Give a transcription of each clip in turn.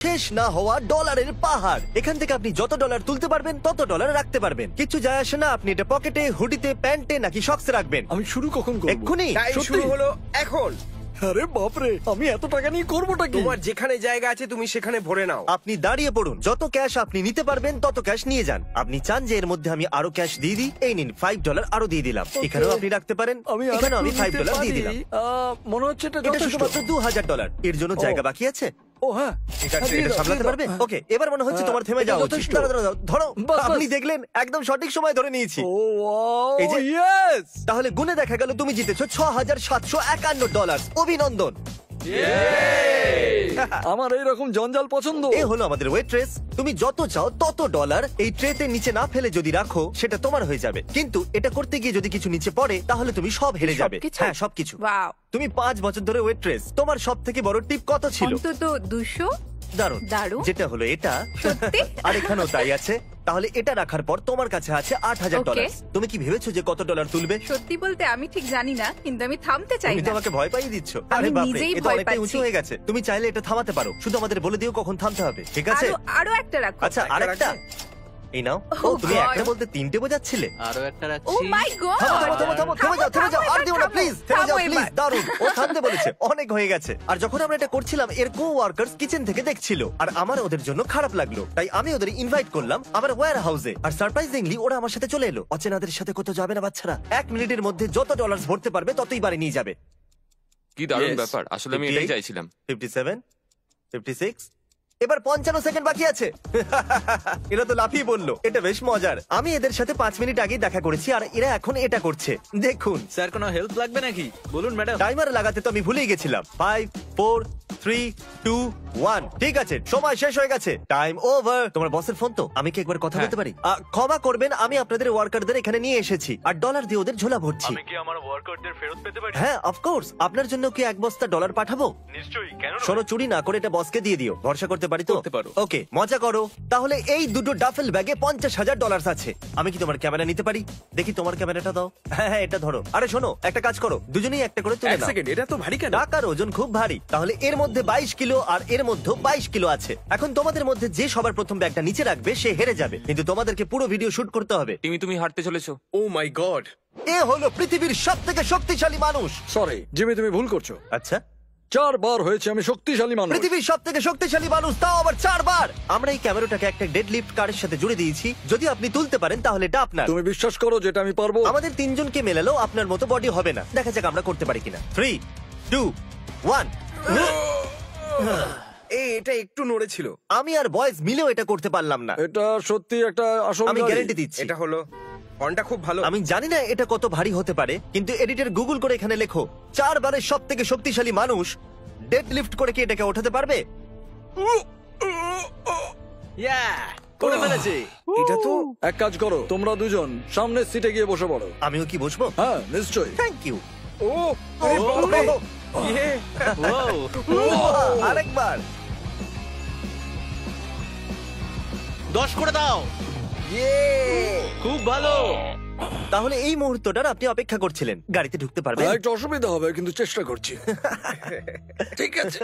শেষ না হওয়া ডলারের পাহাড়। এখান থেকে আপনি যত ডলার তুলতে পারবেন তত ডলার রাখতে পারবেন। কিছু যায় আসে না আপনি এটা পকেটে, হুডিতে, প্যান্টে নাকি শক্সে রাখবেন। আমি শুরু কখন করব? এক্ষুনি। টাইম সত্যি? শুরু হলো এখন। আরে বাপরে, আমি এত টাকা নিয়ে করবোটা কি? তোমার যেখানে জায়গা আছে তুমি সেখানে ভরে নাও। আপনি দাঁড়িয়ে পড়ুন, যত ক্যাশ আপনি নিতে পারবেন তত ক্যাশ নিয়ে যান। আপনি চান যে এর মধ্যে আমি আরো ক্যাশ দিয়ে দিই, এই নিন $5 আরো দিয়ে দিলাম। এখানেও আপনি রাখতে পারেন, এখানেও আমি $5 দিয়ে দিলাম। মনে হচ্ছে এটা এটা যথেষ্ট। শুধুমাত্র $2000। এর জন্য জায়গা বাকি আছে? ও হ্যাঁ, ঠিক আছে, দিয়ে এটা দাও, সামলাতে দিয়ে দাও। পারবে? ওকে, এবার মনে হচ্ছে তোমার থেমে এটা যাওয়া উচিত। যথেষ্ট। দাঁড়াও, দাঁড়াও, ধরো। বাস, আপনি বাস। দেখলেন একদম সঠিক সময় ধরে নিয়েছি। ও ওয়াও, এই যে- ইয়েস! তাহলে গুনে দেখা গেল তুমি জিতেছো $6751। অভিনন্দন। আমার এইরকম জঞ্জাল পছন্দ। এ হলো আমাদের ওয়েট্রেস। তুমি যত চাও তত ডলার এই ট্রেতে নিচে না ফেলে যদি রাখো সেটা তোমার হয়ে যাবে, কিন্তু এটা করতে গিয়ে যদি কিছু নিচে পড়ে তাহলে তুমি সব হেরে যাবে। সবকিছু? হ্যাঁ, সবকিছু। ওয়াও, তুমি 5 বছর ধরে ওয়েট্রেস, তোমার সব থেকে বড় টিপ কত ছিল? অন্তত 200। দারুণ। দারুণ। যেটা হলো এটা। সত্যি? আর এখানেও তাই আছে। তাহলে এটা রাখার পর তোমার কাছে আছে $8000। Okay. তুমি কি ভেবেছো যে কত ডলার তুলবে? সত্যি বলতে আমি ঠিক জানি না, কিন্তু আমি থামতে চাই তুমি তো না। আমাকে ভয় পাইয়ে দিচ্ছ। আমি আরে বাপরে, নিজেই এটা ভয় অনেকটাই উঁচু পাচ্ছি। হয়ে গেছে। তুমি চাইলে এটা থামাতে পারো, শুধু আমাদের বলে দিও কখন থামতে হবে, ঠিক আছে? আরো একটা রাখো। আচ্ছা, একটা আরেকটা। এই নাও। ও, Oh তুমি God. একটা বলতে 3টে বোঝাচ্ছিলে। আরো একটা ও রাখছি। মাই গড, থামো, থামো, থামো, থামো, থেমে যাও, থেমে যাও, আর দিও না, প্লিজ, থেমে যাও, প্লিজ। দারুণ, ও থামতে বলেছে, অনেক হয়ে গেছে। আর যখন আমরা এটা করছিলাম, এর কো-ওয়ার্কার্স কিচেন থেকে দেখছিল, আর আমার ওদের জন্য খারাপ লাগলো, তাই আমি ওদের ইনভাইট করলাম আমার ওয়্যার হাউসে। আর সারপ্রাইজিংলি ওরা আমার সাথে চলে এলো। অচেনাদের সাথে কোথাও যাবে না বাচ্চারা। 1 মিনিটের মধ্যে যত ডলার ভরতে পারবে ততই বাড়ি নিয়ে যাবে। কি দারুণ Yes. ব্যাপার, আসলে আমি এটাই চাইছিলাম। 57, 56, এবার 55 সেকেন্ড বাকি আছে। এরা তো লাফিয়ে বললো, এটা বেশ মজার। আমি এদের সাথে 5 মিনিট আগে দেখা করেছি আর এরা এখন এটা করছে। দেখুন, স্যার কোনো হেল্প লাগবে নাকি? বলুন ম্যাডাম। টাইমার লাগাতে তো আমি ভুলেই গেছিলাম। 5, 4, 3, 2, 1। ঠিক আছে, সময় শেষ হয়ে গেছে। Time over. তোমার বসের ফোন তো, আমি কি একবার কথা বলতে পারি? ক্ষমা করবেন, আমি আপনাদের ওয়ার্কারদের এখানে নিয়ে এসেছি আর ডলার দিয়ে ওদের ঝোলা ভরছি। আমি কি আমার ওয়ার্কারদের ফেরত পেতে পারি? হ্যাঁ, অফকোর্স। আপনার জন্য কি 1 বস্তা ডলার পাঠাবো? নিশ্চয়ই, কেন নয়? শোনো, চুরি না করে এটা বসকে দিয়ে দিও। ভরসা করতে পারি তো? করতে পারো। ওকে, মজা করো। তাহলে এই দুটো ডাফেল ব্যাগে $50,000 আছে। আমি কি তোমার ক্যামেরা নিতে পারি? দেখি তোমার ক্যামেরাটা দাও। হ্যাঁ হ্যাঁ, এটা ধরো। আরে শোনো, একটা কাজ করো, দুজনেই একটা করে তুলে এক নাও। সেকেন্ড, এটা তো ভারী কেন? টাকার ওজন খুব ভারী। তাহলে এর মধ্যে 22 কিলো আর এর মধ্যে 22 কিলো আছে। এখন তোমাদের মধ্যে যে সবার প্রথম ব্যাগটা নিচে রাখবে সে হেরে যাবে, কিন্তু তোমাদেরকে পুরো ভিডিও শুট করতে হবে। তুমি হাঁটতে চলেছো। ও মাই গড। এ হলো পৃথিবীর সবথেকে শক্তিশালী মানুষ। সরি জিমি, তুমি ভুল করছো। আচ্ছা, 4 বার হয়েছে আমি শক্তিশালী মানুষ। পৃথিবীর সবথেকে শক্তিশালী মানুষ, তাও আবার 4 বার। আমরা এই ক্যামেরাটাকে একটা ডেড লিফট কারের সাথে জুড়ে দিয়েছি। যদি আপনি তুলতে পারেন তাহলে এটা আপনার। তুমি বিশ্বাস করো যেটা আমি পারবো? আমাদের 3 জনকে মেলালেও আপনার মতো বডি হবে না। দেখা যাক আমরা করতে পারি কিনা। 3, 2, 1। এটা একটু নড়েছিল। আমি আর বয়েজ মিলেও এটা করতে পারলাম না। এটা সত্যি একটা আসল আমি গাড়ি। গ্যারান্টি দিচ্ছি। এটা হলো, ফোনটা খুব ভালো। আমি জানি না এটা কত ভারী হতে পারে, কিন্তু এডিটর গুগল করে এখানে লেখো 4 বারের সবথেকে শক্তিশালী মানুষ ডেড লিফট করে কি এটাকে ওঠাতে পারবে? করে ফেলেছি। এটা তো এক কাজ করো, তোমরা দুজন সামনের সিটে গিয়ে বসে পড়ো। আমিও কি বসবো? হ্যাঁ নিশ্চয়ই। Thank you. ও আরে বাপরে। ইয়ে। আরেকবার। 10 করে দাও। খুব ভালো। তাহলে এই মুহূর্তটার আপনি অপেক্ষা করছিলেন। গাড়িতে ঢুকতে পারবেন? একটু অসুবিধা হবে কিন্তু চেষ্টা করছি। ঠিক আছে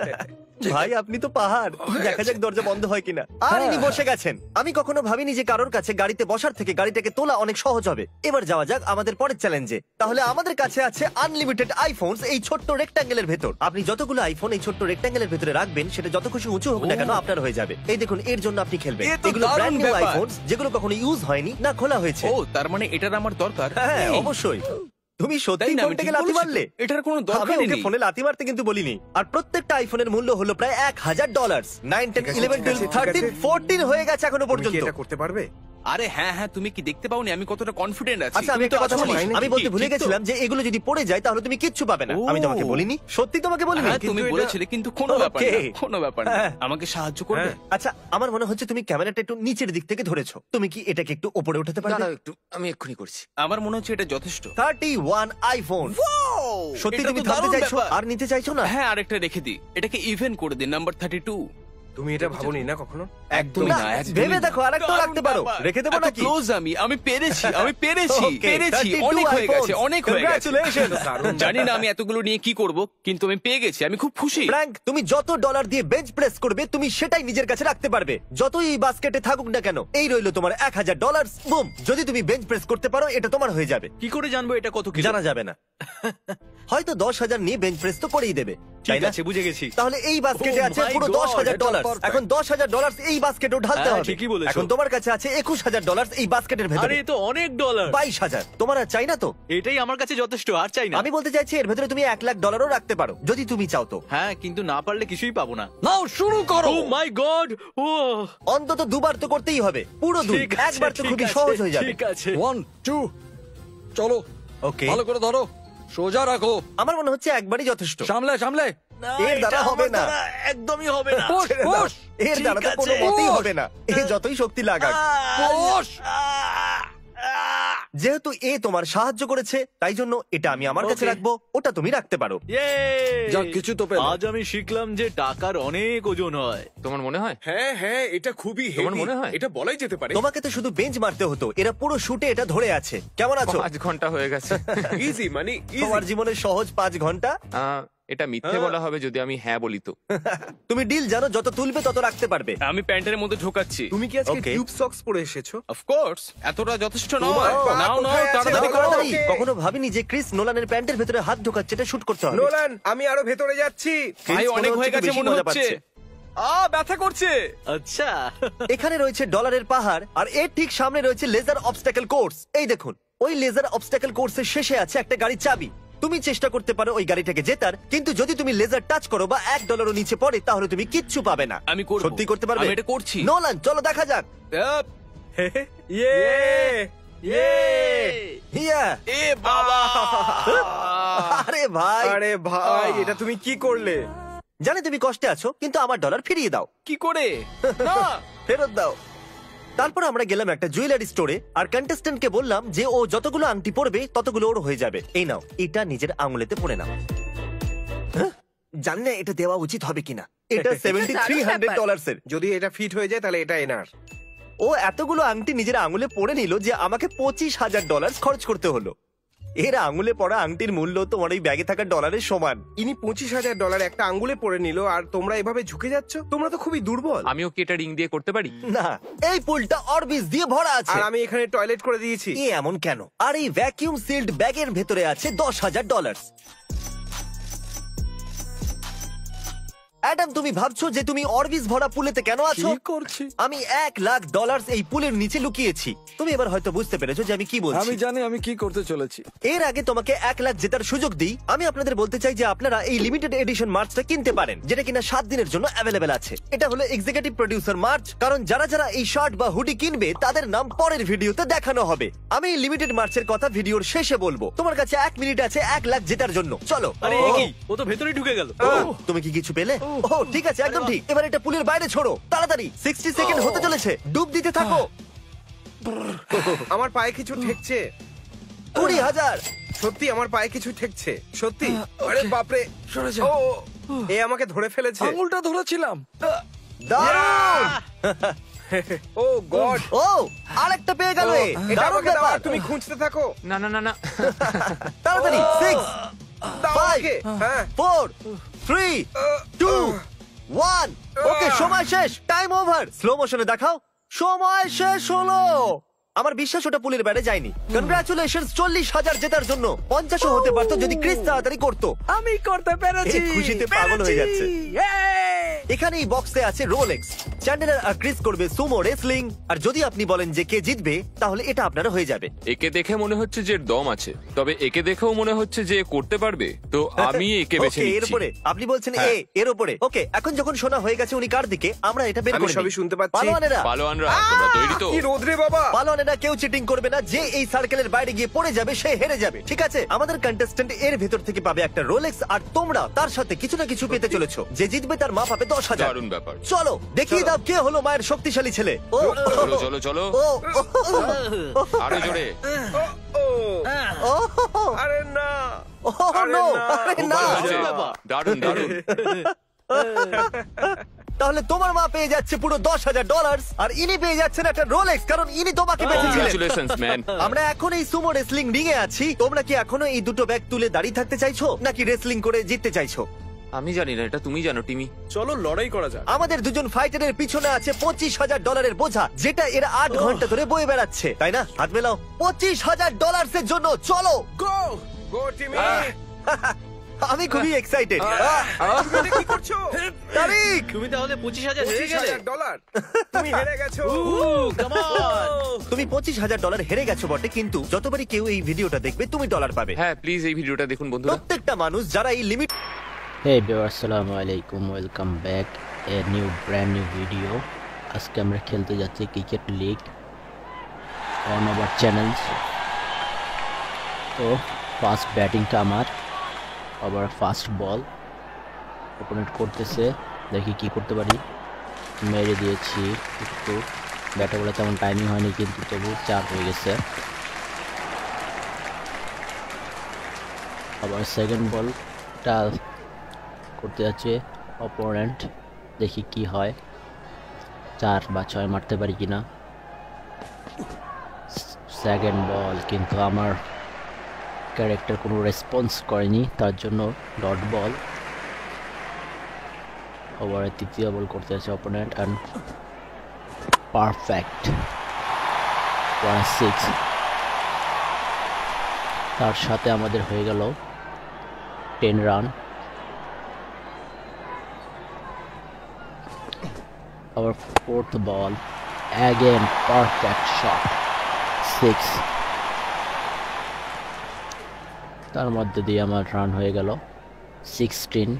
ভাই, আপনি তো পাহাড়। দেখা যাক দরজা বন্ধ হয় কিনা। আর ইনি বসে গেছেন। আমি কখনো ভাবিনি যে কারোর কাছে গাড়িতে বসার থেকে গাড়িটাকে তোলা অনেক সহজ হবে। এবার যাওয়া যাক আমাদের পরের চ্যালেঞ্জে। তাহলে আমাদের কাছে আছে আনলিমিটেড আইফোনস এই ছোট্ট রেক্ট্যাঙ্গেলের ভেতর। আপনি যতগুলো আইফোন এই ছোট্ট রেক্ট্যাঙ্গেলের ভেতরে রাখবেন, সেটা যত খুশি উঁচু হোক না কেন আপনার হয়ে যাবে। এই দেখুন, এর জন্য আপনি খেলবেন। এ তো এগুলো দারুণ ব্র্যান্ড নিউ ব্যাপার। আইফোনস, যেগুলো কখনো ইউজ হয়নি না খোলা হয়েছে। ও তার মানে এটার আমার দরকার। হ্যাঁ, এই, অবশ্যই। তুমি সত্যি তাই না, আমি ফোনটাকে ঠিক লাথি বলেছি তো। মারলে? এটার কোনো আমি দরকারই ওকে নেই। ফোনে লাথি মারতে কিন্তু বলিনি। আর প্রত্যেকটা আইফোনের মূল্য হলো প্রায় $1000। 9, 10, 11, 12, 13, 14 হয়ে গেছে এখনো তুমি কি পর্যন্ত। এটা করতে পারবে? আরে হ্যাঁ হ্যাঁ, তুমি কি দেখতে পাওনি আমি কতটা কনফিডেন্ট আছি? আচ্ছা, আমি তুমি একটা তো কথা আছো বলি। না। আমি বলতে ভুলে ঠিক তো? গেছিলাম যে এগুলো যদি পড়ে যায় তাহলে তুমি কিচ্ছু পাবে না। ও। আমি তোমাকে বলিনি? সত্যি তোমাকে বলিনি? হ্যাঁ, তুমি কিন্তু এটা- বলেছিলে, কিন্তু কোনো ব্যাপার না, Okay. কোনো ব্যাপার না। হ্যাঁ। আমাকে সাহায্য করবে? হ্যাঁ। আচ্ছা, আমার মনে হচ্ছে তুমি ক্যামেরাটা একটু নিচের দিক থেকে ধরেছো। তুমি কি এটাকে একটু উপরে উঠাতে পারবে? দাঁড়াও একটু, আমি এক্ষুনি করছি। আমার মনে হচ্ছে এটা যথেষ্ট। 31 আইফোন। সত্যি এটা তুমি তো থামতে দারুণ চাইছো ব্যাপার। আর নিতে চাইছো না? হ্যাঁ, আরেকটা রেখে দিই, এটাকে ইভেন করে দিন, নাম্বার 32। তুমি এটা ভাবোনি না কখনো? একদমই না, না, একদমই ভেবে না। দেখো, আরেকটা দারুণ রাখতে পারো। ব্যাপার। রেখে দেবো এত নাকি? close আমি পেরেছি, Okay, পেরেছি, 32 অনেক হয়ে গেছে, iPhones. অনেক হয়ে গেছে। Congratulations! জানি না আমি এতগুলো নিয়ে কি করব, কিন্তু আমি পেয়ে গেছি, আমি খুব খুশি। ফ্র্যাঙ্ক, তুমি যত ডলার দিয়ে বেঞ্চ প্রেস করবে তুমি সেটাই নিজের কাছে রাখতে পারবে, যতই এই বাস্কেটে থাকুক না কেন। এই রইলো তোমার $1000। বুম, যদি তুমি বেঞ্চ প্রেস করতে পারো এটা তোমার হয়ে যাবে। কি করে জানবো এটা কত কিলো? জানা যাবে না। হয়তো 10,000 নিয়ে বেঞ্চ প্রেস তো করেই দেবে, তাই ঠিক না? আছে, বুঝে গেছি। তাহলে এই বাস্কেটে Oh আছে my পুরো God, $10,000। এটা perfect. এখন $10,000 এই বাস্কেটেও ঢালতে হ্যাঁ, হবে। ঠিকই বলেছো। এখন তোমার কাছে আছে $21,000 এই বাস্কেটের আরে ভেতরে। এ তো অনেক ডলার। 22,000। তোমার আর চাই না তো? এটাই আমার কাছে যথেষ্ট, আর চাই না। আমি বলতে চাইছি এর ভেতরে তুমি $1,00,000 রাখতে পারো যদি তুমি চাও তো। হ্যাঁ, কিন্তু না পারলে কিছুই পাবো না। নাও শুরু করো। ও মাই গড! ও অন্তত দুবার তো করতেই হবে, পুরো দুই। ঠিক আছে, একবার তো ঠিক খুবই আছে, সহজ হয়ে যাবে। ঠিক আছে। 1 2 চলো, ওকে, ভালো করে ধরো, সোজা রাখো, আমার মনে হচ্ছে একবারই যথেষ্ট। সামলে সামলে। এর দ্বারা হবে না। একদমই হবে না। পুশ ছেড়ে দাও। পুশ এর ঠিক দ্বারা তো কোনো আছে। মতেই পুশ। হবে না, এ যতই শক্তি লাগাক। পুশ। যেহেতু এ তোমার সাহায্য করেছে তাই জন্য এটা আমি আমার কাছে Okay. রাখবো, ওটা তুমি রাখতে পারো। যাক, কিছু তো পেলে। আজ আমি শিখলাম যে টাকার অনেক ওজন হয়। তোমার মনে হয়? হ্যাঁ হ্যাঁ, এটা খুবই তোমার হেভি। মনে হয়? এটা বলাই যেতে পারে। তোমাকে তো শুধু বেঞ্চ মারতে হতো, এরা পুরো শুটে এটা ধরে আছে। কেমন আছো? 5 ঘন্টা হয়ে গেছে। ইজি মানে তোমার ইজি। জীবনের সহজ 5 ঘন্টা। এটা মিথ্যে বলা হবে যদি আমি হ্যাঁ বলি তো। তুমি ডিল জানো, যত তুলবে তত রাখতে পারবে। আমি প্যান্টের মধ্যে ঢোকাচ্ছি। তুমি কি আজকে Okay. টিউব সক্স পরে এসেছো? অফ কোর্স, এতটা যথেষ্ট নয়। তোমার পা নাও নাও, কোথায় আছে? তাড়াতাড়ি বলো। করো। তাড়াতাড়ি। Okay. কখনো ভাবিনি যে ক্রিস নোলানের প্যান্টের ভেতরে হাত ঢোকাচ্ছে, এটা শুট করতে হবে। নোলান, আমি আরো ভেতরে যাচ্ছি। ভাই ক্রিস অনেক হয়ে গেছে বেশি মনে মজা হচ্ছে। পাচ্ছে। ব্যথা করছে। আচ্ছা। এখানে রয়েছে ডলারের পাহাড়, আর এর ঠিক সামনে রয়েছে লেজার অবস্টাকেল কোর্স। এই দেখুন, ওই লেজার অবস্টাকেল কোর্সের শেষে আছে একটা গাড়ির চাবি। তুমি চেষ্টা করতে পারো ওই গাড়িটাকে জেতার, কিন্তু যদি তুমি লেজার টাচ করো বা $1 নিচে পড়ে তাহলে তুমি কিচ্ছু পাবে না। আমি করবো। সত্যি করতে পারবে? আমি এটা করছি। নোলান, চলো দেখা যাক। আপ, ইয়ে ইয়ে। হিয়া। এ বাবা! আরে ভাই, আরে ভাই, এটা তুমি কি করলে? জানি তুমি কষ্টে আছো, কিন্তু আমার ডলার ফিরিয়ে দাও, কি করে? না! ফেরত দাও। তারপর আমরা গেলাম একটা জুয়েলারি স্টোরে, আর কন্টেস্ট্যান্টকে বললাম যে ও যতগুলো আংটি পরবে ততগুলো ওর হয়ে যাবে। এই নাও, এটা নিজের আঙুলেতে পরে নাও। হ্যাঁ? জানি না এটা দেওয়া উচিত হবে কিনা। এটা $7,300 এর। যদি এটা ফিট হয়ে যায় তাহলে এটা এনার। ও এতগুলো আংটি নিজের আঙুলে পরে নিল যে আমাকে $25,000 খরচ করতে হলো। এর আঙুলে পড়া আংটির মূল্য তোমার এই ব্যাগে থাকা ডলারের সমান। ইনি $25,000 একটা আঙ্গুলে পরে নিল, আর তোমরা এভাবে ঝুঁকে যাচ্ছ। তোমরা তো খুবই দুর্বল। আমিও কি এটা রিং দিয়ে করতে পারি? না, এই পুলটা অরবিস দিয়ে ভরা আছে। আর আমি এখানে টয়লেট করে দিয়েছি। এ এমন কেন? আর এই ভ্যাকিউম সিল্ড ব্যাগের ভেতরে আছে $10,000। অ্যাডাম, তুমি ভাবছো যে তুমি অরবিস ভরা পুলেতে কেন আছো? কি করছি? আমি $1,00,000 এই পুলের নিচে লুকিয়েছি। তুমি এবার হয়তো বুঝতে পেরেছো যে আমি কি বলছি। আমি জানি আমি কি করতে চলেছি। এর আগে তোমাকে 1,00,000 জেতার সুযোগ দিই। আমি আপনাদের বলতে চাই যে আপনারা এই লিমিটেড এডিশন মার্চটা কিনতে পারেন, যেটা কিনা 7 দিনের জন্য অ্যাভেলেবেল আছে। এটা হলো এক্সিকিউটিভ প্রোডিউসার মার্চ, কারণ যারা যারা এই শার্ট বা হুডি কিনবে তাদের নাম পরের ভিডিওতে দেখানো হবে। আমি এই লিমিটেড মার্চের কথা ভিডিওর শেষে বলবো। তোমার কাছে 1 মিনিট আছে 1,00,000 জেতার জন্য। চলো। আরে এ কি? ও তো ভেতরেই ঢুকে গেল। তুমি কি কিছু পেলে? ও ঠিক আছে, একদম ঠিক। এবার এটা পুলের বাইরে ছোড়ো তাড়াতাড়ি। 60 সেকেন্ড হতে চলেছে, ডুব দিতে থাকো। আমার পায়ে কিছু ঠেকছে। 20,000। সত্যি আমার পায়ে কিছু ঠেকছে, সত্যি। আরে বাপরে, সরে যা। ও এ আমাকে ধরে ফেলেছে। আঙুলটা ধরেছিলাম। দারুণ। ও গড, ও আরেকটা পেয়ে গেল। এটা দারুণ আমাকে দাও, ব্যাপার। তুমি খুঁজতে থাকো। না না না না। তাড়াতাড়ি। 6 দাও 5 আমাকে। হ্যাঁ 4 3 2 1। ওকে, সময় শেষ, টাইম ওভার। স্লো মোশনে দেখাও। সময় শেষ হলো। আমার বিশ্বাস ওটা পুলের বাইরে যায়নি। কনগ্রাচুলেশনস 40,000 জেতার জন্য। 50ও হতে পারতো যদি ক্রিস তাড়াতাড়ি করতো। আমি করতে পেরেছি। এ খুশিতে পাগল হয়ে যাচ্ছে। এখানে এই বক্সে আছে রোলেক্স। চ্যান্ডেলার আর ক্রিস করবে সুমো রেসলিং, আর যদি আপনি বলেন যে কে জিতবে তাহলে এটা আপনারা হয়ে যাবে। একে দেখে মনে হচ্ছে যে এর দম আছে, তবে একে দেখেও মনে হচ্ছে যে এ করতে পারবে, তো আমি একে বেছে ওকে, এর নিচ্ছি। উপরে আপনি বলছেন এ, এর উপরে। ওকে, এখন যখন শোনা হয়ে গেছে উনি কার দিকে, আমরা এটা বের আমি করে সবই শুনতে পাচ্ছি। পালোয়ানেরা, পালোয়ানরা, তোমরা তৈরি তো? কি রোদরে বাবা। পালোয়ানেরা কেউ চিটিং করবে না। যে এই সার্কেলের বাইরে গিয়ে পড়ে যাবে সে হেরে যাবে, ঠিক আছে? আমাদের কন্টেস্ট্যান্ট এর ভেতর থেকে পাবে একটা রোলেক্স, আর তোমরা তার সাথে কিছু না কিছু পেতে চলেছো। যে জিতবে তার মা পাবে 10,000। দারুণ ব্যাপার। চলো দেখিয়ে দাও কে হলো মায়ের শক্তিশালী ছেলে। ও চলো চলো চলো, ও আরো জোরে। ও ও আরে না, ও আরে নো, না। আরে খুব না। ভালো হয়েছে। দারুণ দারুণ। তাহলে তোমার মা পেয়ে যাচ্ছে পুরো $10,000 আর ইনি পেয়ে যাচ্ছেন একটা রোলেক্স, কারণ ইনি তোমাকে বেঁচেছিলেন। Congratulations man. আমরা এখন এই সুমো রেসলিং রিং এ আছি। তোমরা কি এখনো এই দুটো ব্যাগ তুলে দাঁড়িয়ে থাকতে চাইছো, নাকি রেসলিং করে জিততে চাইছো? আমি জানি না, এটা তুমি জানো টিমি। চলো লড়াই করা যাক। আমাদের দুজন ফাইটারের পিছনে আছে $25,000 বোঝা, যেটা এরা 8 ঘন্টা ধরে বয়ে বেড়াচ্ছে, তাই না? হাত মেলাও। $25,000 এর জন্য চলো। গো গো টিমি। আমি খুবই এক্সাইটেড। তুমি এটা কি করছো? তারিক, তুমি তাহলে 25,000 হেরে গেলে। $25,000 তুমি হেরে গেছো। Come on. তুমি $25,000 হেরে গেছো বটে, কিন্তু যতবারই কেউ এই ভিডিওটা দেখবে তুমি ডলার পাবে। হ্যাঁ প্লিজ এই ভিডিওটা দেখুন বন্ধুরা। প্রত্যেকটা মানুষ যারা এই limit Hey viewers, assalamu alaikum, welcome back a brand new video. আজকে আমরা খেলতে যাচ্ছি cricket league on our channel. তো ফার্স্ট ব্যাটিংটা আমার, আবার ফার্স্ট বল অপোনেন্ট করতেছে, দেখি কি করতে পারি। মেরে দিয়েছি একটু, ব্যাটে বলে তেমন টাইমিং হয়নি, কিন্তু তবু 4 হয়ে গেছে। আবার সেকেন্ড বলটা করতে যাচ্ছে অপোনেন্ট, দেখি কি হয়, 4 বা 6 মারতে পারি কিনা। সেকেন্ড বল, কিন্তু আমার ক্যারেক্টার কোনো রেসপন্স করেনি, তার জন্য ডট বল। ওভারে তৃতীয় বল করতে যাচ্ছে অপোনেন্ট অ্যান্ড পারফেক্ট 6। তার সাথে আমাদের হয়ে গেল 10 run. Our fourth ball, again perfect shot, 6. তার মধ্যে দিয়ে আমার রান হয়ে গেল 16।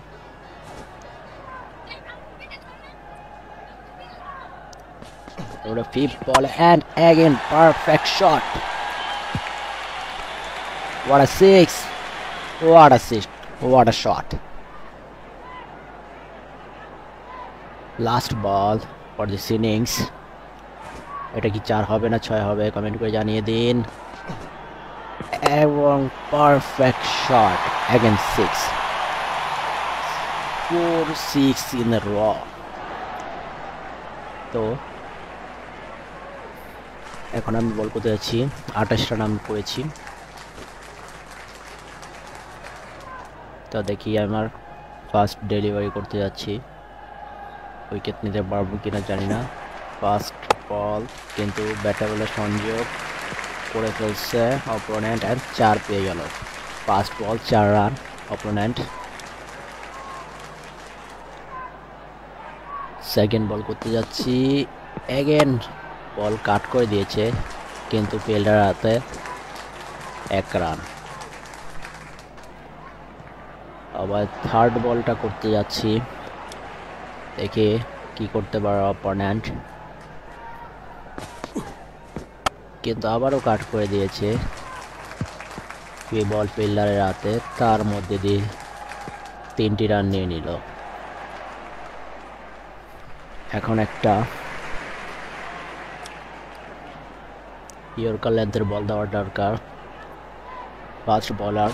Fifth ball and again perfect shot. What a 6! What a 6! What a shot! Last ball for this innings. এটা কি 4 হবে না 6 হবে, কমেন্ট করে জানিয়ে দিন। এবং perfect shot, again 6, 4-6 in a র। তো এখন আমি বল করতে যাচ্ছি, 28 রান আমি করেছি। তো দেখি আমার ফার্স্ট ডেলিভারি করতে যাচ্ছি, উইকেট নিতে পারবো কিনা জানি না। ফার্স্ট বল, কিন্তু ব্যাটে বলে সংযোগ করে ফেলছে অপোনেন্ট অ্যান্ড 4 পেয়ে গেল। ফার্স্ট বল 4 রান অপোনেন্ট। সেকেন্ড বল করতে যাচ্ছি, এগেন বল কাট করে দিয়েছে, কিন্তু ফিল্ডার হাতে 1 রান। আবার থার্ড বলটা করতে যাচ্ছি, দেখে কি করতে পারে অপোনেন্ট, কিন্তু আবারও কাট করে দিয়েছে। বল ফিল্ডারের হাতে, তার মধ্যে দিয়ে 3টি রান নিয়ে নিল। এখন একটা ইয়র্কার লেন্থের বল দেওয়ার দরকার। ফার্স্ট বলার